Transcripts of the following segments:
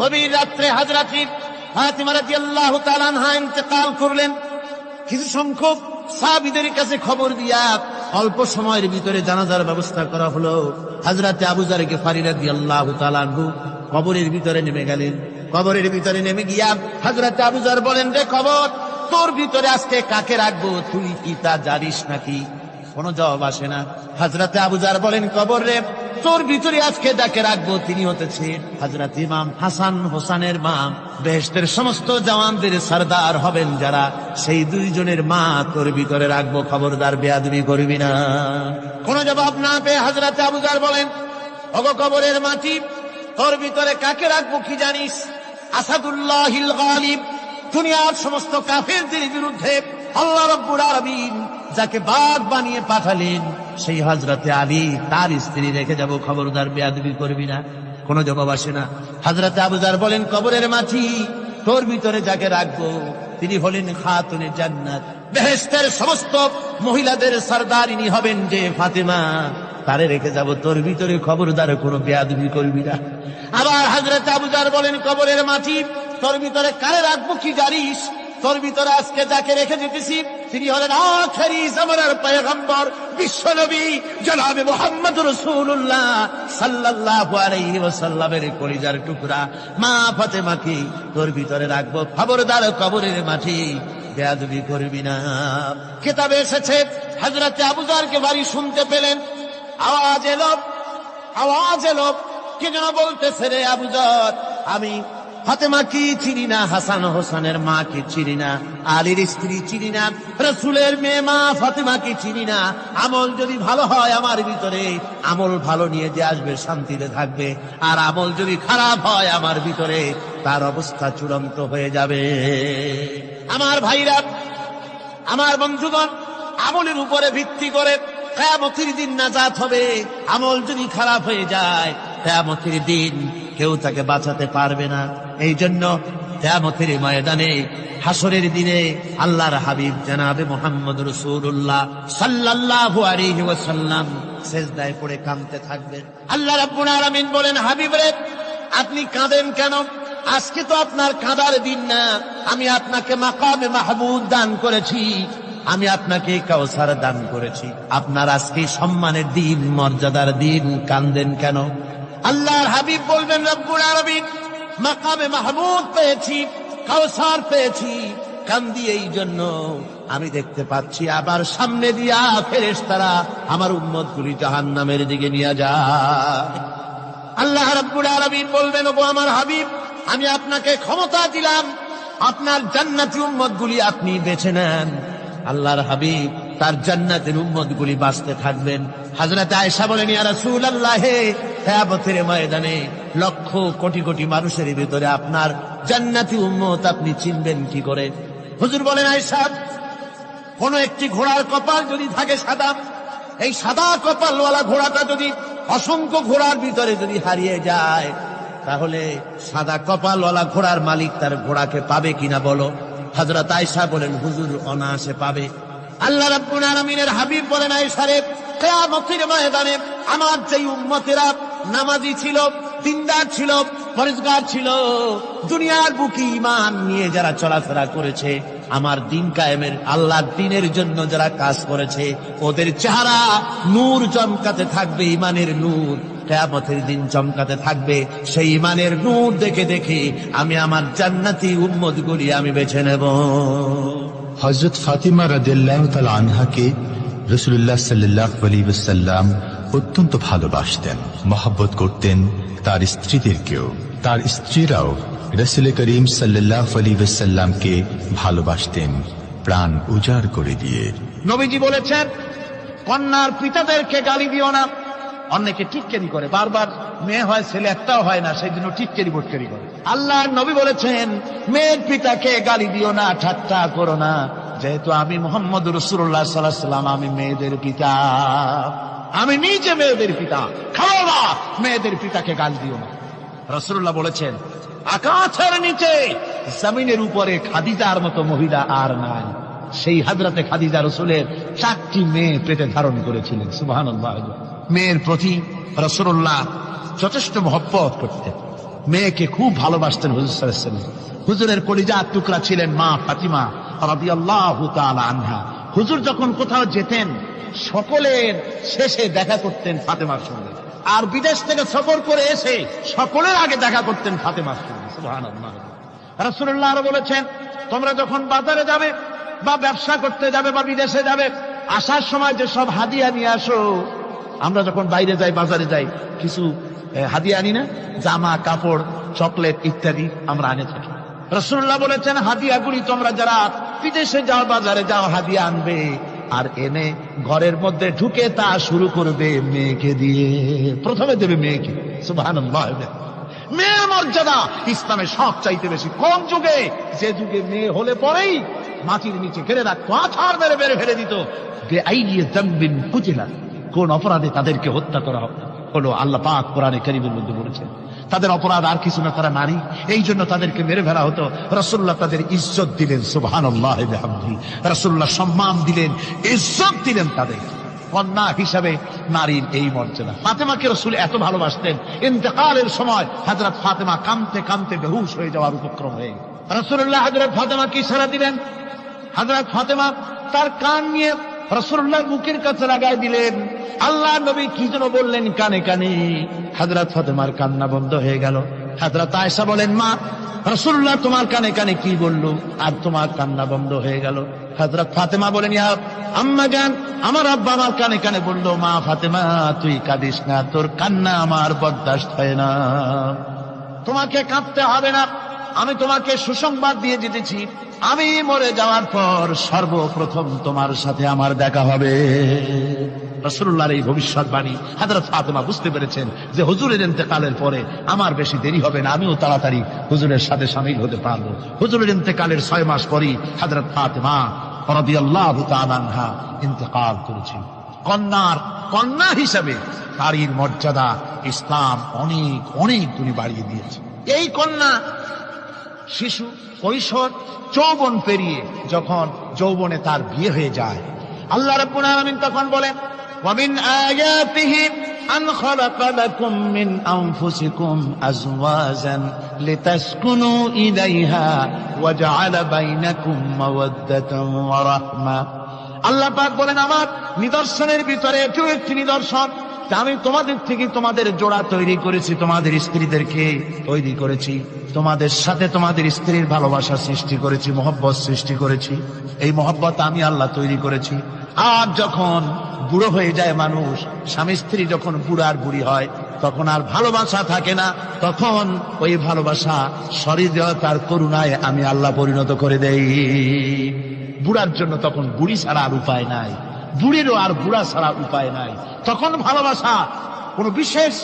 গভীর রাত্রে হযরত ফাতিমা রাদিয়াল্লাহু তাআলা আনহা ইন্তেকাল করলেন। কিছু সংখ্যক সাহাবীদের কাছে খবর দিয়া অল্প সময়ের ভিতরে জানাজার ব্যবস্থা করা হলো। হযরত আবু যর গিফারী রাদিয়াল্লাহু তাআলা আনহু কবরের ভিতরে নেমে গেলেন। কবরের ভিতরে নেমে গিয়া হযরত আবু যর বলেন, রে কবর, তোর ভিতরে আজকে কাকে রাখবো, তুই কি তা জানিস নাকি? কোনো জবাব আসে না। হযরত আবু যর বলেন, কবর রে, তোর ভিতরে আজকে যাকে রাখবো তিনি হতেছে হযরত ইমাম হাসান হোসেনের মা। বেহেশতের সমস্ত জওয়ানদের সরদার হবেন যারা, সেই দুইজনের মা তোর ভিতরে রাখবো, খবরদার বেয়াদবি করবি না। কোন জবাব না পেয়ে হযরত আবু যর বলেন, ওগো কবরের মাটি, তোর ভিতরে কাকে রাখবো কি জানিস? আসাদুল্লাহিল গালিব, দুনিয়ার সমস্ত কাফেরদের বিরুদ্ধে আল্লাহ রাব্বুল আলামিন যাকে বাঘ বানিয়ে পাঠালেন, সেই হযরতে আলী, তার স্ত্রী রেখে যাব, খবরদার বেয়াদবি করবি না। কোনো জবাব আসে না। হযরতে আবু যর বলেন, কবরের মাটি, তোর ভিতরে যাকে রাখবো তিনি হলেন খাতুনে জান্নাত, বেহেশতের সমস্ত মহিলাদের সরদারিনী হবেন যে ফাতেমা, তারে রেখে যাব, তোর ভিতরে খবরদার কোনো বেয়াদবি করবি না। আবার হযরত আবু যর বলেন, কবরের মাটি, তোর ভিতরে কারে রাখবো কি জানিস? তোর ভিতরে আজকে যাকে রেখে যেতেছি তিনি হলেন আখেরি জামানার পয়গম্বর বিশ্বনবী জনাবে মুহাম্মদ রাসূলুল্লাহ সাল্লাল্লাহু আলাইহি ওয়াসাল্লামের কলিজার টুকরা মা ফাতেমাকে তোর ভিতরে রাখবো, খবরদার কবরের মাটি বেয়াদবি করবি না। কিতাবে এসেছে হযরত আবু যরকে বাড়ি শুনতে পেলেন, আওয়াজ এলো, কে যেন বলতেছে, রে আবু যর, আমি ফাতেমা কি চিনি না, হাসান হোসেনের মা কি চিনি না, আলীর স্ত্রী চিনি না, রাসূলের মেয়ে মা ফাতেমা কি চিনি না। আমল যদি ভালো হয় আমার ভিতরে, আমল ভালো নিয়ে যে আসবে শান্তিতে থাকবে, আর আমল যদি খারাপ হয় আমার ভিতরে, তার অবস্থা চূড়ান্ত হয়ে যাবে। আমার ভাইরা, আমার বন্ধুগণ, আমলের উপরে ভিত্তি করে কিয়ামতের দিন নাজাত হবে। আমল যদি খারাপ হয়ে যায়, কিয়ামতের দিন কেউ তাকে বাঁচাতে পারবে না। এই জন্য কিয়ামতের ময়দানে, হাসরের দিনে আল্লাহর হাবিব জনাবে মুহাম্মদ রাসূলুল্লাহ সাল্লাল্লাহু আলাইহি ওয়াসাল্লাম সিজদায় পড়ে কাঁদতে থাকবেন। আল্লাহ রাব্বুল আলামিন বলেন, হাবিব রে, আপনি কাঁদেন কেন? আজকে তো আপনার কাঁদার দিন না। আমি আপনাকে মাকামে মাহমুদ দান করেছি, আমি আপনাকে কাউসার দান করেছি। আপনার আজকে সম্মানের দিন, মর্যাদার দিন, কাঁদেন কেন? আল্লাহর হাবিব বলবেন, রব্বুল আলামিন, মাকামে মাহমুদ পেয়েছি, কাউসার পেয়েছি, কান্দি এই জন্য আমি দেখতে পাচ্ছি আবার সামনে দিয়া ফেরেশতারা আমার উম্মতগুলি জাহান্নামের দিকে নিয়ে যায়। আল্লাহ রাব্বুল আলামিন বলবেন, ওগো আমার হাবিব, আমি আপনাকে ক্ষমতা দিলাম, আপনার জান্নাতি উম্মতগুলি আপনি বেছে নেন। আল্লাহর হাবিব তার জান্নাতের উম্মতগুলি বাঁচতে থাকবেন। হযরত আয়েশা বলেন, ইয়া রাসূলুল্লাহ, কিয়ামতের ময়দানে লক্ষ কোটি কোটি মানুষের ভিতরে আপনার জান্নাতি উম্মত আপনি চিনবেন কি করে? হুজুর বলেন, আয়েশা, কোন একটি ঘোড়ার কপাল যদি থাকে সাদা, এই সাদা কপালওয়ালা ঘোড়াটা যদি অসংখ্য ঘোড়ার ভিতরে যদি হারিয়ে যায়, তাহলে সাদা কপালওয়ালা ঘোড়ার মালিক তার ঘোড়াকে পাবে কিনা বলো? হযরত আয়েশা বলেন, হুজুর, অনায়াসে পাবে। আল্লাহ রাব্বুল আলামিনের হাবিব বলেন, আয়েশা রে, কিয়ামতের ময়দানে আমার যে উম্মতেরা নামাজি ছিল, দিনদার ছিল, পরেজগার ছিল, দুনিয়ার বুকে ঈমান নিয়ে যারা চলাফেরা করেছে, আমার দিন কায়েমের, আল্লাহর দ্বীনের জন্য যারা কাজ করেছে, ওদের চেহারা নূর চমকাতে থাকবে, ঈমানের নূর কিয়ামতের দিন চমকাতে থাকবে। সেই ঈমানের নূর দেখে দেখে আমি আমার জান্নাতি উম্মতগুলি আমি বেছে নেব। হযরত ফাতিমা রাদিয়াল্লাহু তাআলা আনহাকে রাসূলুল্লাহ সাল্লাল্লাহু আলাইহি ওয়াসাল্লাম অত্যন্ত ভালোবাসতেন, মহব্বত করতেন তার স্ত্রীদেরকেও। তার স্ত্রীরাও রাসূল করিম সাল্লাল্লাহু আলাইহি ওয়াসাল্লামকে ভালোবাসতেন প্রাণ উজাড় করে দিয়ে। নবীজি বলেছেন, কন্যার পিতাদেরকে গালি দিও না। অনেকে টিটকারি করে, বারবার মেয়ে হয় ছেলে একটাও হয় না, সেই জন্য টিটকারি বটকারি করে। আল্লাহর নবী বলেছেন, মেয়ের পিতাকে গালি দিও না, ঠাট্টা করো না, যেহেতু আমি মুহাম্মদ রাসূলুল্লাহ সাল্লাল্লাহু আলাইহি ওয়াসাল্লাম, আমি মেয়েদের পিতা, আমি নিজে মেয়েদের পিতা। খাও না, মেয়েদের পিতাকে গালি দিও না। রাসূলুল্লাহ বলেছেন, আকাশের নিচে জমিনের উপরে খাদিজার মতো মহিলা আর নাই। সেই হযরতে খাদিজা রাসূলের 4টি মেয়ে পেটে ধারণ করেছিলেন। সুবহানাল্লাহ। মেয়ের প্রতি রাসূলুল্লাহ যথেষ্ট মহব্বত করতেন। মেয়েকে খুব ভালোবাসতেন হুজুর সাল্লাল্লাহু আলাইহি ওয়াসাল্লাম। হুজুরের কলিজার টুকরা ছিলেন মা ফাতিমা রাদিয়াল্লাহু তাআলা আনহা। হুজুর যখন কোথাও যেতেন সকলের শেষে দেখা করতেন ফাতেমার সঙ্গে, আর বিদেশ থেকে সফর করে এসে সকলের আগে দেখা করতেন ফাতেমার সঙ্গে। সুবহানাল্লাহ। রাসূলুল্লাহ আরো বলেছেন, তোমরা যখন বাজারে যাবে বা ব্যবসা করতে যাবে বা বিদেশে যাবে, আসার সময় যে সব হাদিয়া নিয়ে আসো। আমরা যখন বাইরে যাই, বাজারে যাই, কিছু হাদিয়া আনি না? জামা, কাপড়, চকলেট ইত্যাদি আমরা আনে থাকি। রাসূলুল্লাহ বলেছেন, হাদিয়াগুলি তোমরা যারা বিদেশে যাও, বাজারে যাও, হাদিয়া আনবে, আর এনে ঘরের মধ্যে ঢুকে তা শুরু করবে মেয়েকে দিয়ে। প্রথমে দেবে মেয়েকে। সুবহানাল্লাহ। মেয়ের মর্যাদা ইসলামে সব চাইতে বেশি। কোন যুগে? যে যুগে মেয়ে হলে পরেই মাটির নিচে ঘেরে রাখতো, আছাড় মেরে মেরে ফেলে দিত। বেআইয়ি যামবিন কুতিলা, কোন অপরাধে তাদেরকে হত্যা করা হলো। আল্লাহ পাক কোরআনে কারীমের মধ্যে বলেছেন তাদের অপরাধ আর কিছু না, তারা নারী, এই জন্য তাদেরকে মেরে ফেলা হতো। রাসূলুল্লাহ তাদের ইজ্জত দিলেন। সুবহানাল্লাহ বিহামদিহি। রাসূলুল্লাহ সম্মান দিলেন, ইজ্জত দিলেন তাদের। কন্যা হিসাবে নারীর এই মর্যাদা। ফাতেমাকে রাসূল এত ভালোবাসতেন, ইন্তেকালের সময় হযরত ফাতেমা কাঁদতে কাঁদতে বেহুশ হয়ে যাওয়ার উপক্রম হয়ে গেল। রাসূলুল্লাহ হযরত ফাতেমাকে ইশারা দিলেন। হযরত ফাতেমা তার কান নিয়ে রাসূলুল্লাহর মুখের কাছে লাগাই দিলেন। আল্লাহ নবী কি যেন বললেন কানে কানে, হযরত ফাতেমার কান্না বন্ধ হয়ে গেল। হযরত আয়েশা বলেন, মা, রাসূলুল্লাহ তোমার কানে কানে কি বললো আর তোমার কান্না বন্ধ হয়ে গেল? হযরত ফাতেমা বলেন, ইয়া আম্মা জান, আমার আব্বা আমার কানে কানে বললো, মা ফাতেমা তুই কাঁদিস না, তোর কান্না আমার বরদাস্ত হয় না, তোমাকে কাঁদতে হবে না। আমি তোমাকে সুসংবাদ দিয়ে যেতেছি, আমি মরে যাওয়ার পর সর্বপ্রথম তোমার সাথে আমার দেখা হবে। রাসূলুল্লাহর এই ভবিষ্যৎবাণী হযরত ফাতেমা বুঝতে পেরেছেন যে হুজুরের ইন্তেকালের পরে আমার বেশি দেরি হবে না, আমিও তাড়াতাড়ি হুজুরের সাথে শামিল হতে পারবো। হুজুরের ইন্তেকালের 6 মাস পরই হযরত ফাতেমা রাদিয়াল্লাহু তাআলা আনহা ইন্তেকাল করেছেন। কন্যা হিসাবে নারীর মর্যাদা ইসলাম অনেক অনেক গুণে বাড়িয়ে দিয়েছে। এই কন্যা শিশু, কৈশোর, যৌবন পেরিয়ে যখন যৌবনে তার বিয়ে হয়ে যায়, আল্লাহ রাব্বুল আলামিন তখন বলেন, ওয়া মিন আয়াতিহি আন খালাকা লাকুম মিন আনফুসিকুম আজওয়াজান লিতাসকুনু ইলাইহা ওয়া জাআলা বাইনাকুম মাওয়াদ্দাতান ওয়া রাহমা। আল্লাহ পাক বলেন, আমার নিদর্শনের ভিতরে এটিও একটি নিদর্শন, আমি তোমাদের থেকে তোমাদের জোড়া তৈরি করেছি, তোমাদের স্ত্রীদেরকে তৈরি করেছি, তোমাদের সাথে তোমাদের স্ত্রীর ভালোবাসা সৃষ্টি করেছি, মহব্বত সৃষ্টি করেছি। এই মহব্বত আমি আল্লাহ তৈরি করেছি। আর যখন বুড়ো হয়ে যায় মানুষ, স্বামী স্ত্রী যখন বুড়ার বুড়ি হয়, তখন আর ভালোবাসা থাকে না, তখন ওই ভালোবাসা সহৃদয়তার করুণায় আমি আল্লাহ পরিণত করে দেই। বুড়ার জন্য তখন বুড়ি ছাড়া আর উপায় নাই, বুড়িরও আর বুড়া ছাড়া উপায় নাই। তখন ভালোবাসা কোনো বিশেষ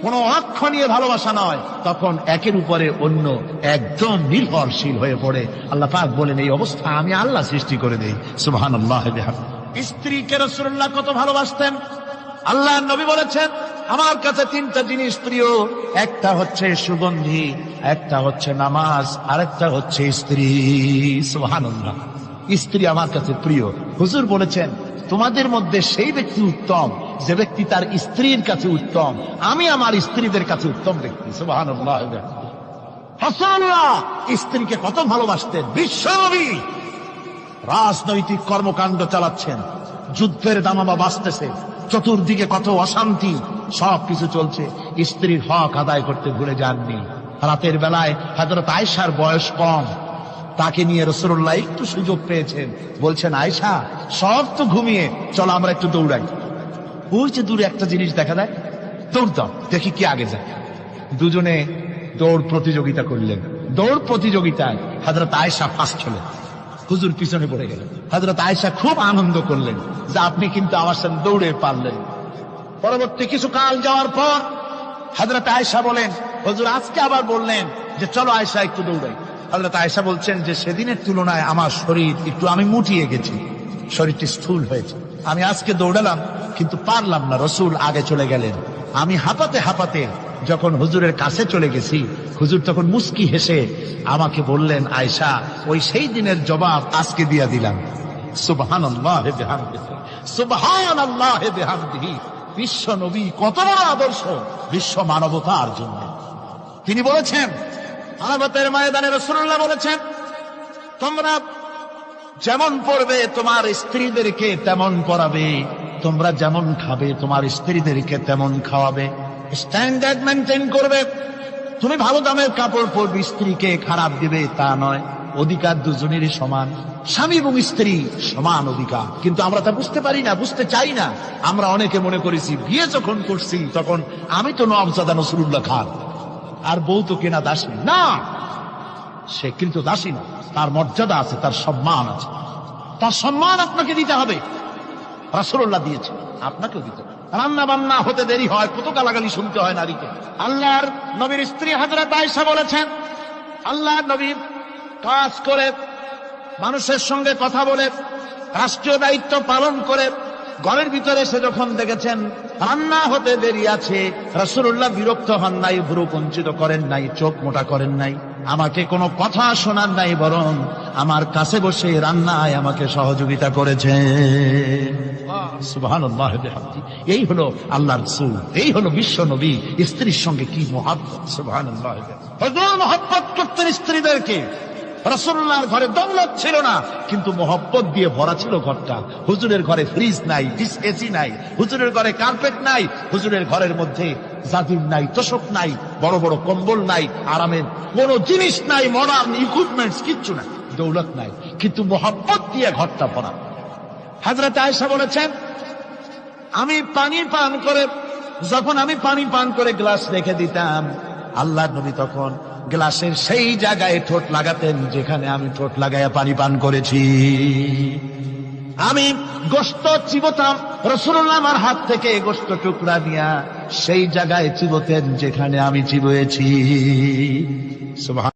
কোনো অক্ষণীয় ভালোবাসা নয়, তখন একের উপরে অন্য একদম নির্ভরশীল হয়ে পড়ে। আল্লাহ পাক বলেন, এই অবস্থা আমি আল্লাহ সৃষ্টি করে দেই। সুবহানাল্লাহ। স্ত্রীকে রাসূলুল্লাহ কত ভালোবাসতেন। আল্লাহ নবী বলেছেন, আমার কাছে 3টা জিনিস প্রিয়, একটা হচ্ছে সুগন্ধি, একটা হচ্ছে নামাজ, আরেকটা হচ্ছে স্ত্রী। সুবহানাল্লাহ। স্ত্রী আমার কাছে প্রিয়। হুজুর বলেছেন, তোমাদের মধ্যে সেই ব্যক্তি উত্তম যে ব্যক্তি তার স্ত্রীর কাছে উত্তম। আমি আমার স্ত্রীদের কাছে উত্তম ব্যক্তি। সুবহানাল্লাহ। রাসূলুল্লাহ স্ত্রীকে কত ভালোবাসতেন। বিশ্বনবী রাজনৈতিক কর্মকাণ্ড চালাচ্ছেন, যুদ্ধের দামামা বাজতেছে, চতুর্দিকে কত অশান্তি, সবকিছু চলছে, স্ত্রীর হক আদায় করতে ভুলে যাননি। রাতের বেলায় হযরত আয়েশার বয়স কম, তাকে নিয়ে রাসূলুল্লাহ একটু সুযোগ পেয়েছেন, বলছেন, আয়েশা সব তো ঘুমিয়ে, চলো আমরা একটু দৌড়াই। ওই যে দূরে একটা জিনিস দেখা যায়, দৌড় দাও, দেখি কি আগে যায়। দুজনে দৌড় প্রতিযোগিতা করলেন। দৌড় প্রতিযোগিতায় হযরত আয়েশা ফার্স্ট হলেন, হুজুর পিছনে পড়ে গেলেন। হযরত আয়েশা খুব আনন্দ করলেন যে আপনি কিন্তু আমার সাথে দৌড়ে পারলেন। পরবর্তী কিছু কাল যাওয়ার পর হযরত আয়েশা বলেন, হুজুর আজকে আবার বললেন যে চলো আয়েশা একটু দৌড়াই। হযরত আয়েশা বলছেন যে সেদিনের তুলনায় আমার শরীর একটু, আমি মুটিয়ে গেছি, শরীরটি স্থূল হয়েছে, আমি আজকে দৌড়ালাম কিন্তু পারলাম না। রাসূল আগে চলে গেলেন, আমি হাঁপাতে হাঁপাতে যখন হুজুরের কাছে চলে গেছি, হুজুর তখন মুস্কি হেসে আমাকে বললেন, আয়েশা ওই সেই দিনের জবাব আজকে দিয়া দিলাম। সুবহানাল্লাহ বিহামদিহি, সুবহানাল্লাহ বিহামদিহি। বিশ্ব নবী কত বড় আদর্শ বিশ্ব মানবতার জন্য। তিনি বলেছেন, আরাফাতের ময়দানে রাসূলুল্লাহ বলেছেন, তোমরা যেমন পড়বে তোমার স্ত্রীদেরকে তেমন পড়াবে, তোমরা যেমন খাবে তোমার স্ত্রীদেরকে তেমন খাওয়াবে, স্ট্যান্ডার্ড মেনটেন করবে। তুমি ভালো দামের কাপড় পরবে, স্ত্রীকে খারাপ দিবে তা নয়। অধিকার দুজনেরই সমান, স্বামী এবং স্ত্রী সমান অধিকার। কিন্তু আমরা তা বুঝতে পারি না, বুঝতে চাই না। আমরা অনেকে মনে করেছি বিয়ে যখন করছি তখন আমি তো নওয়াবজাদা নসরুল্লাহ খান, আর বউ তো কেনা দাসী না। সে কিন্তু দাসী না, তার মর্যাদা আছে, তার সম্মান আছে। তার সম্মান আপনাকে দিতে হবে। রাসূলুল্লাহ দিয়েছে, আপনাকেও দিতে হবে। রান্না বান্না হতে দেরি হয়, কত গালাগালি শুনতে হয় নারীকে। আল্লাহর নবীর স্ত্রী হযরত আয়েশা বলেছেন, আল্লাহর নবী কাজ করে, মানুষের সঙ্গে কথা বলে, রাষ্ট্রীয় দায়িত্ব পালন করে ঘরের ভিতরে সে যখন দেখেছেন রান্না হতে দেরি আছে, রাসূলুল্লাহ বিরক্ত হন নাই, ভ্রু কুঞ্চিত করেন নাই, চোখ মোটা করেন নাই, আমাকে কোনো কথা শোনান নাই, বরং আমার কাছে বসে রান্নায় আমাকে সহযোগিতা করেছেন। সুবহানাল্লাহ বিহামদি। এই হলো আল্লাহর রাসূল, এই হলো বিশ্ব নবী। স্ত্রীর সঙ্গে কি মহব্বত! সুবহানাল্লাহ। হুজুর মহব্বত করতেন স্ত্রীদেরকে। রাসূলুল্লাহর ঘরে দৌলত ছিল না, কিন্তু মহব্বত দিয়ে ভরা ছিল ঘরটা। হুজুরের ঘরে ফ্রিজ নাই, এসি নাই, হুজুরের ঘরে কার্পেট নাই, হুজুরের ঘরের মধ্যে জাজিম নাই, তোশক নাই, বড় বড় কম্বল নাই, আরামের কোন জিনিস নাই, মডার্ন ইকুইপমেন্টস কিচ্ছু নাই, দৌলত নাই, কিন্তু মহব্বত দিয়ে ঘরটা ভরা। হযরত আয়েশা বলেছেন, আমি পানি পান করে, যখন আমি পানি পান করে গ্লাস রেখে দিতাম, আল্লাহর নবী তখন গ্লাসের সেই জায়গায় ঠোঁট লাগাতেন যেখানে আমি ঠোঁট লাগাইয়া পানি পান করেছি। আমি গোশত চিবোতাম, রাসূলুল্লাহ আমার হাত থেকে গোশত টুকরা নিয়া সেই জায়গায় চিবোতেন যেখানে আমি চিবোয়েছি। সুবহান